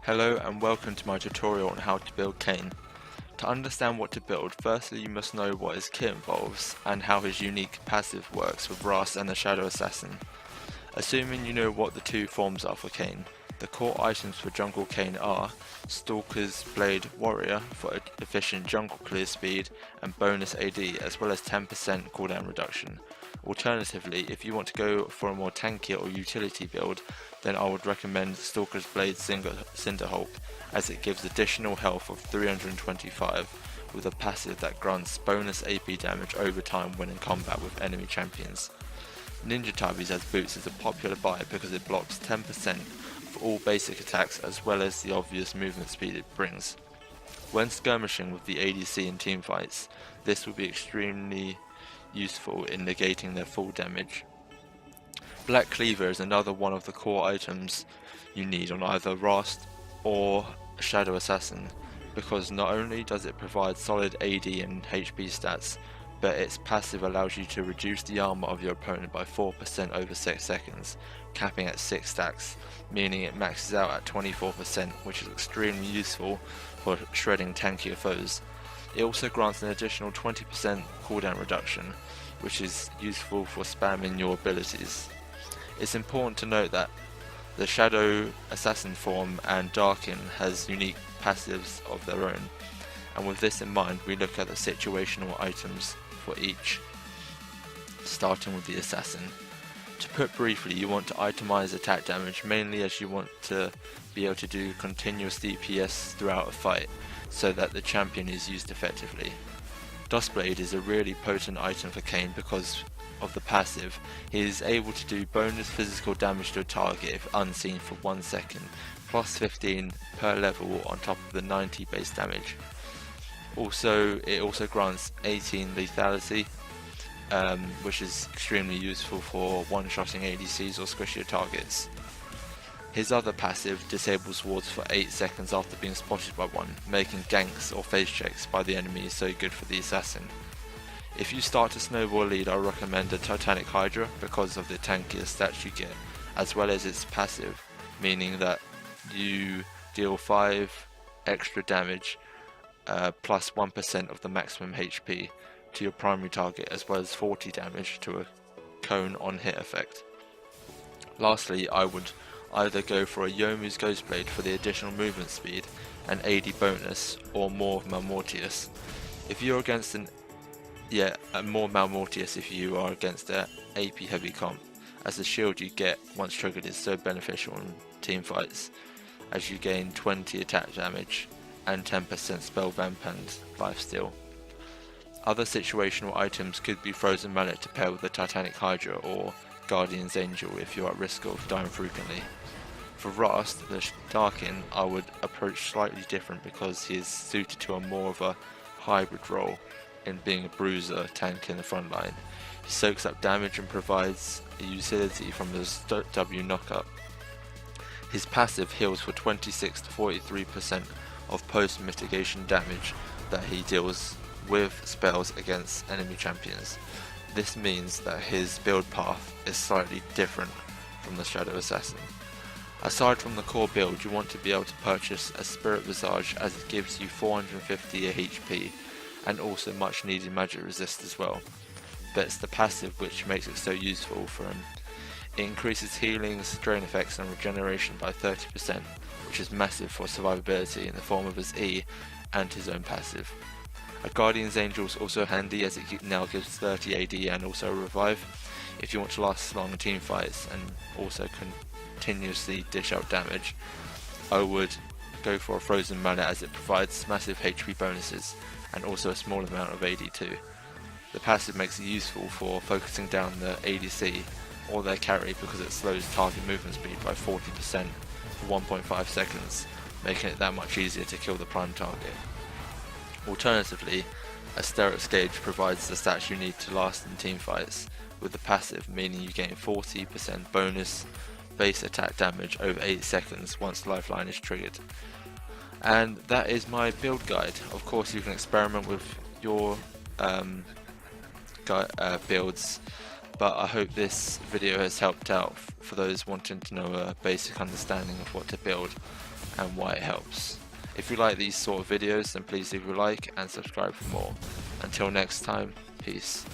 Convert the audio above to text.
Hello and welcome to my tutorial on how to build Kayn. To understand what to build, firstly you must know what his kit involves and how his unique passive works with Rhaast and the Shadow Assassin. Assuming you know what the two forms are for Kayn, the core items for jungle Kayn are Stalker's Blade Warrior for efficient jungle clear speed and bonus AD as well as 10% cooldown reduction. Alternatively, if you want to go for a more tanky or utility build, then I would recommend Stalker's Blade Cinderhulk, as it gives additional health of 325 with a passive that grants bonus AP damage over time when in combat with enemy champions. Ninja Tabis as boots is a popular buy because it blocks 10% for all basic attacks as well as the obvious movement speed it brings. When skirmishing with the ADC in teamfights, this will be extremely useful in negating their full damage. Black Cleaver is another one of the core items you need on either Rhaast or Shadow Assassin, because not only does it provide solid AD and HP stats, but its passive allows you to reduce the armor of your opponent by 4% over 6 seconds, capping at 6 stacks, meaning it maxes out at 24%, which is extremely useful for shredding tankier foes. It also grants an additional 20% cooldown reduction, which is useful for spamming your abilities. It's important to note that the Shadow Assassin form and Darkin has unique passives of their own, and with this in mind we look at the situational items for each, starting with the Assassin. To put briefly, you want to itemize attack damage mainly as you want to be able to do continuous DPS throughout a fight, so that the champion is used effectively. Duskblade is a really potent item for Kayn because of the passive. He is able to do bonus physical damage to a target if unseen for 1 second, plus 15 per level on top of the 90 base damage. It also grants 18 lethality, which is extremely useful for one-shotting ADCs or squishier targets. His other passive disables wards for 8 seconds after being spotted by one, making ganks or phase checks by the enemy so good for the assassin. If you start a snowball lead, I recommend a Titanic Hydra because of the tankier stats you get, as well as its passive, meaning that you deal 5 extra damage plus 1% of the maximum HP to your primary target, as well as 40 damage to a cone on hit effect. Lastly, I would either go for a Yomu's Ghostblade for the additional movement speed and AD bonus, or more Malmortius. If you're against more Malmortius if you are against an AP heavy comp, as the shield you get once triggered is so beneficial in team fights, as you gain 20 attack damage and 10% spell vamp and lifesteal. Other situational items could be Frozen Mallet to pair with the Titanic Hydra or Guardian's Angel if you're at risk of dying frequently. For Rhaast, the Darkin, I would approach slightly different because he is suited to a more of a hybrid role in being a bruiser tank in the front line. He soaks up damage and provides a utility from his W knockup. His passive heals for 26 to 43% of post mitigation damage that he deals with spells against enemy champions. This means that his build path is slightly different from the Shadow Assassin. Aside from the core build, you want to be able to purchase a Spirit Visage, as it gives you 450 HP and also much needed magic resist as well, but it's the passive which makes it so useful for him. It increases healing, strain effects and regeneration by 30%, which is massive for survivability in the form of his E and his own passive. A Guardian's Angel is also handy, as it now gives 30 AD and also a revive if you want to last long in team fights and also continuously dish out damage. I would go for a Frozen Mallet as it provides massive HP bonuses and also a small amount of AD too. The passive makes it useful for focusing down the ADC or their carry because it slows target movement speed by 40% for 1.5 seconds, making it that much easier to kill the prime target. Alternatively, Asterix Gauge provides the stats you need to last in teamfights, with the passive meaning you gain 40% bonus base attack damage over 8 seconds once Lifeline is triggered. And that is my build guide. Of course you can experiment with your builds, but I hope this video has helped out for those wanting to know a basic understanding of what to build. and why it helps. If you like these sort of videos, then please leave a like and subscribe for more. Until next time, peace.